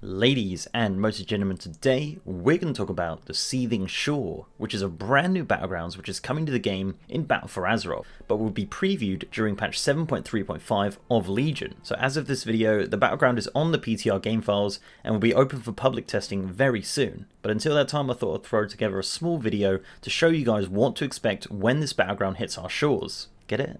Ladies and most gentlemen, today we're going to talk about the Seething Shore, which is a brand new Battlegrounds which is coming to the game in Battle for Azeroth, but will be previewed during patch 7.3.5 of Legion. So as of this video, the Battleground is on the PTR game files and will be open for public testing very soon. But until that time, I thought I'd throw together a small video to show you guys what to expect when this Battleground hits our shores. Get it?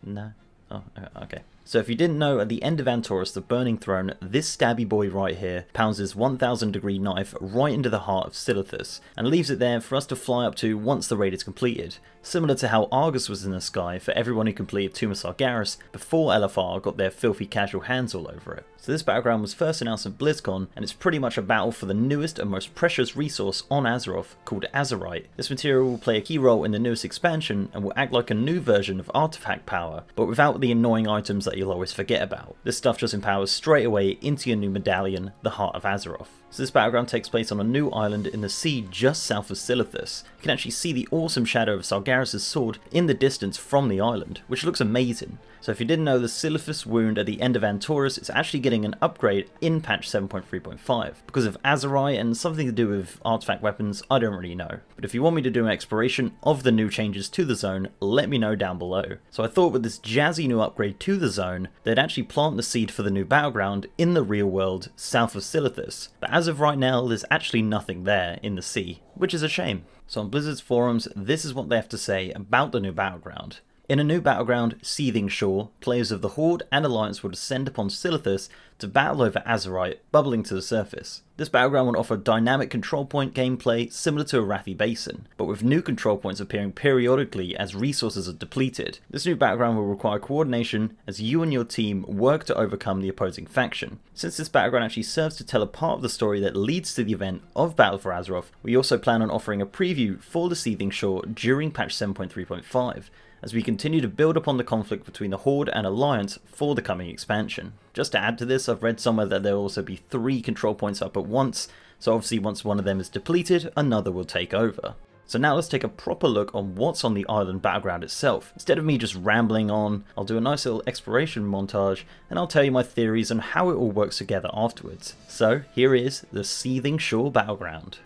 No? Oh, okay. So if you didn't know, at the end of Antorus, the Burning Throne, this stabby boy right here pounds his 1000 degree knife right into the heart of Silithus, and leaves it there for us to fly up to once the raid is completed, similar to how Argus was in the sky for everyone who completed Tomb of Sargeras before LFR got their filthy casual hands all over it. So this Battleground was first announced at BlizzCon, and it's pretty much a battle for the newest and most precious resource on Azeroth, called Azerite. This material will play a key role in the newest expansion, and will act like a new version of artifact power, but without the annoying items that you'll always forget about. This stuff just empowers straight away into your new medallion, the Heart of Azeroth. So this Battleground takes place on a new island in the sea just south of Silithus. You can actually see the awesome shadow of Sargeras' sword in the distance from the island, which looks amazing. So if you didn't know, the Silithus wound at the end of Antorus is actually getting an upgrade in patch 7.3.5. Because of Azerite and something to do with artifact weapons, I don't really know. But if you want me to do an exploration of the new changes to the zone, let me know down below. So I thought with this jazzy new upgrade to the zone, they'd actually plant the seed for the new Battleground in the real world south of Silithus. But as of right now, there's actually nothing there in the sea, which is a shame. So on Blizzard's forums, this is what they have to say about the new Battleground. In a new Battleground, Seething Shore, players of the Horde and Alliance will descend upon Silithus to battle over Azerite bubbling to the surface. This Battleground will offer dynamic control point gameplay similar to Arathi Basin, but with new control points appearing periodically as resources are depleted. This new Battleground will require coordination as you and your team work to overcome the opposing faction. Since this Battleground actually serves to tell a part of the story that leads to the event of Battle for Azeroth, we also plan on offering a preview for the Seething Shore during patch 7.3.5. as we continue to build upon the conflict between the Horde and Alliance for the coming expansion. Just to add to this, I've read somewhere that there will also be 3 control points up at once, so obviously once one of them is depleted, another will take over. So now let's take a proper look on what's on the island Battleground itself. Instead of me just rambling on, I'll do a nice little exploration montage, and I'll tell you my theories on how it all works together afterwards. So here is the Seething Shore Battleground.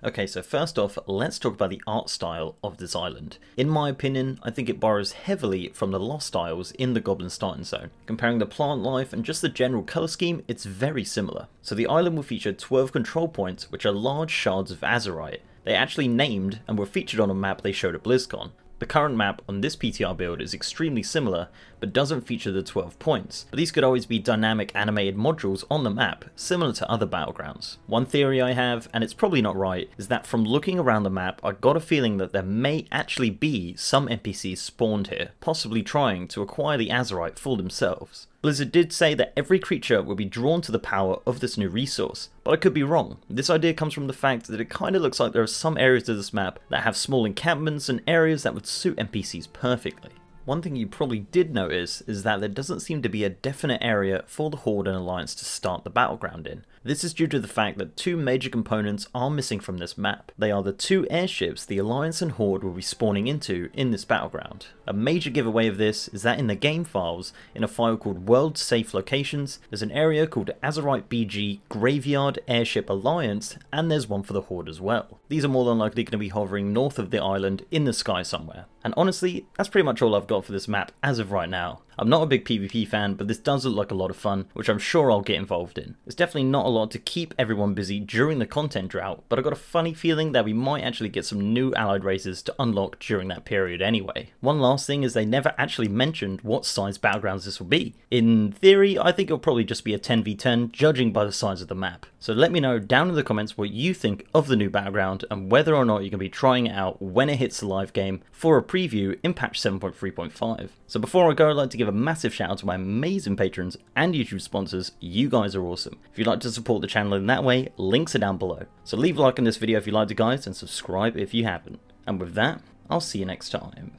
Okay, so first off, let's talk about the art style of this island. In my opinion, I think it borrows heavily from the Lost Isles in the Goblin Starting Zone. Comparing the plant life and just the general colour scheme, it's very similar. So the island will feature 12 control points, which are large shards of Azerite. They actually named and were featured on a map they showed at BlizzCon. The current map on this PTR build is extremely similar, but doesn't feature the 12 points, but these could always be dynamic animated modules on the map, similar to other Battlegrounds. One theory I have, and it's probably not right, is that from looking around the map I got a feeling that there may actually be some NPCs spawned here, possibly trying to acquire the Azerite for themselves. Blizzard did say that every creature will be drawn to the power of this new resource, but I could be wrong. This idea comes from the fact that it kinda looks like there are some areas of this map that have small encampments and areas that would suit NPCs perfectly. One thing you probably did notice is that there doesn't seem to be a definite area for the Horde and Alliance to start the Battleground in. This is due to the fact that two major components are missing from this map. They are the two airships the Alliance and Horde will be spawning into in this Battleground. A major giveaway of this is that in the game files, in a file called World Safe Locations, there's an area called Azerite BG Graveyard Airship Alliance, and there's one for the Horde as well. These are more than likely going to be hovering north of the island in the sky somewhere. And honestly, that's pretty much all I've got for this map as of right now. I'm not a big PvP fan, but this does look like a lot of fun, which I'm sure I'll get involved in. There's definitely not a lot to keep everyone busy during the content drought, but I got a funny feeling that we might actually get some new allied races to unlock during that period anyway. One last thing is they never actually mentioned what size Battlegrounds this will be. In theory, I think it'll probably just be a 10v10, judging by the size of the map. So let me know down in the comments what you think of the new Battleground and whether or not you're going to be trying it out when it hits the live game for a preview in patch 7.3.5. So before I go, I'd like to give a massive shout out to my amazing patrons and YouTube sponsors. You guys are awesome. If you'd like to support the channel in that way, links are down below. So leave a like on this video if you liked it, guys, and subscribe if you haven't. And with that, I'll see you next time.